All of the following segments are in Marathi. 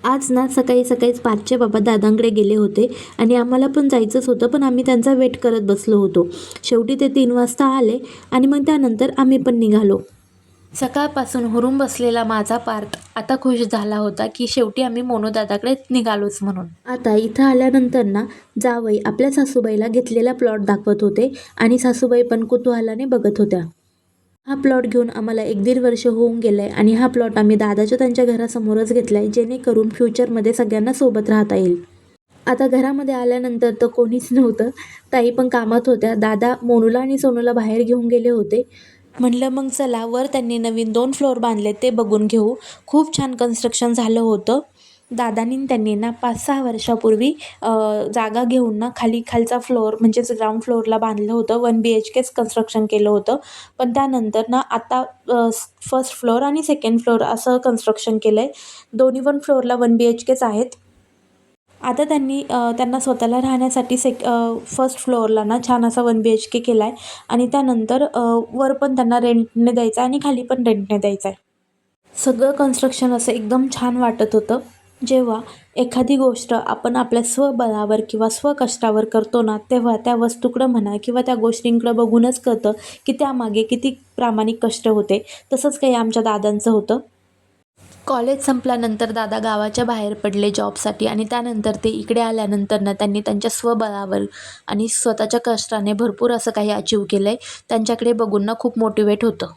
आज ना सकाळी सकाळीच पार्थचे बाबा दादांकडे गेले होते आणि आम्हाला पण जायचंच होतं, पण आम्ही त्यांचा वेट करत बसलो होतो. शेवटी ते 3 वाजता आले आणि मग त्यानंतर आम्ही पण निघालो. सकाळपासून हुरूम बसलेला माझा पार्थ आता खुश झाला होता की शेवटी आम्ही मोनू दादाकडे निघालोच म्हणून. आता इथं आल्यानंतर ना जावई आपल्या सासूबाईला घेतलेला प्लॉट दाखवत होते आणि सासूबाई पण कुतूहलाने बघत होत्या. हा प्लॉट घेऊन आम्हाला 1-1.5 वर्ष होऊन गेलं आहे आणि हा प्लॉट आम्ही दादाच्या त्यांच्या घरासमोरच घेतला आहे, जेणेकरून फ्युचरमध्ये सगळ्यांना सोबत राहता येईल. आता घरामध्ये आल्यानंतर तर कोणीच नव्हतं. ताई पण कामात होत्या. दादा मोनूला आणि सोनूला बाहेर घेऊन गेले होते. म्हणलं मग चला, वर त्यांनी नवीन 2 फ्लोअर बांधले ते बघून घेऊ. खूप छान कन्स्ट्रक्शन झालं होतं. दादांनी त्यांनी ना 5-6 वर्षापूर्वी जागा घेऊन ना खालचा फ्लोअर म्हणजेच ग्राउंड फ्लोअरला बांधलं होतं. 1 BHKच कन्स्ट्रक्शन केलं होतं. पण त्यानंतर ना आता फर्स्ट फ्लोअर आणि सेकंड फ्लोअर असं कन्स्ट्रक्शन केलं आहे. दोन्ही पण फ्लोअरला 1 BHKच आहेत. आता त्यांना स्वतःला राहण्यासाठी फर्स्ट फ्लोअरला ना छान असा 1 BHK केला आहे आणि त्यानंतर वर पण त्यांना रेंटने द्यायचा आहे आणि खाली पण रेंटने द्यायचा आहे. सगळं कन्स्ट्रक्शन असं एकदम छान वाटत होतं. जेव्हा एखादी गोष्ट आपण आपल्या स्वबळावर किंवा स्वकष्टावर करतो ना, तेव्हा त्या वस्तूकडं म्हणा किंवा त्या गोष्टींकडं बघूनच कळतं की त्यामागे किती प्रामाणिक कष्ट होते. तसंच काही आमच्या दादांचं होतं. कॉलेज संपल्यानंतर दादा गावाच्या बाहेर पडले जॉबसाठी आणि त्यानंतर ते इकडे आल्यानंतर ना त्यांनी त्यांच्या स्वबळावर आणि स्वतःच्या कष्टाने भरपूर असं काही अचीव केलं आहे. त्यांच्याकडे बघून ना खूप मोटिवेट होतं.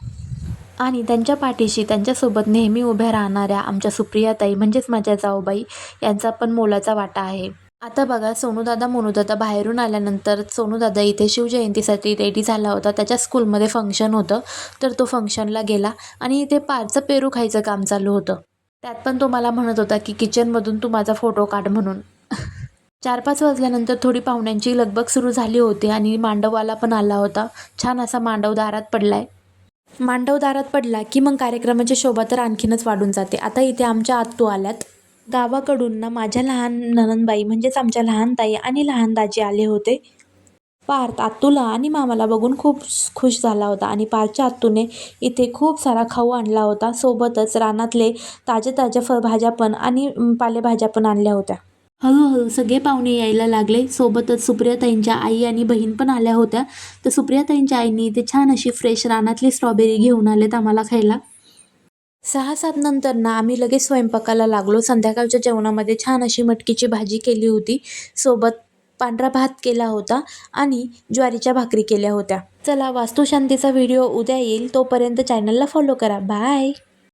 आणि त्यांच्या पाठीशी त्यांच्यासोबत नेहमी उभ्या राहणाऱ्या आमच्या सुप्रियाताई म्हणजेच माझ्या जाऊबाई यांचा पण मोलाचा वाटा आहे. आता बघा, सोनूदादा मोनूदादा बाहेरून आल्यानंतर सोनूदादा इथे शिवजयंतीसाठी रेडी झाला होता. त्याच्या स्कूलमध्ये फंक्शन होतं, तर तो फंक्शनला गेला आणि इथे पारचं पेरू खायचं काम चालू होतं. त्यात पण तो मला म्हणत होता की किचनमधून तू माझा फोटो काढ म्हणून. 4-5 वाजल्यानंतर थोडी पाहुण्यांची लगबग सुरू झाली होती आणि मांडववाला पण आला होता. छान असा मांडव दारात पडलाय. मांडव दारात पडला की मग कार्यक्रमाची शोभा तर आणखीनच वाढून जाते. आता इथे आमच्या आत्तू आल्यात. गावाकडून ना माझ्या लहान नणंदबाई म्हणजेच आमच्या लहान ताई आणि लहान दाजी आले होते. पार्थ आत्तूला आणि मामाला बघून खूप खुश झाला होता आणि पार्थच्या आत्तूने इथे खूप सारा खाऊ आणला होता. सोबतच रानातले ताज्या फळभाज्या पण आणि पालेभाज्या पण आणल्या होत्या. हळूहळू सगळे पाहुणे यायला लागले. सोबतच सुप्रियाताईंच्या आई आणि बहीण पण आल्या होत्या. तर सुप्रियाताईंच्या आईने इथे छान अशी फ्रेश रानातली स्ट्रॉबेरी घेऊन आलेत आम्हाला खायला. 6-7 नंतर ना आम्ही लगेच स्वयंपाकाला लागलो. संध्याकाळच्या जेवणामध्ये छान अशी मटकीची भाजी केली होती. सोबत पांढरा भात केला होता आणि ज्वारीच्या भाकरी केल्या होत्या. चला, वास्तुशांतीचा व्हिडिओ उद्या येईल. तोपर्यंत चॅनलला फॉलो करा. बाय.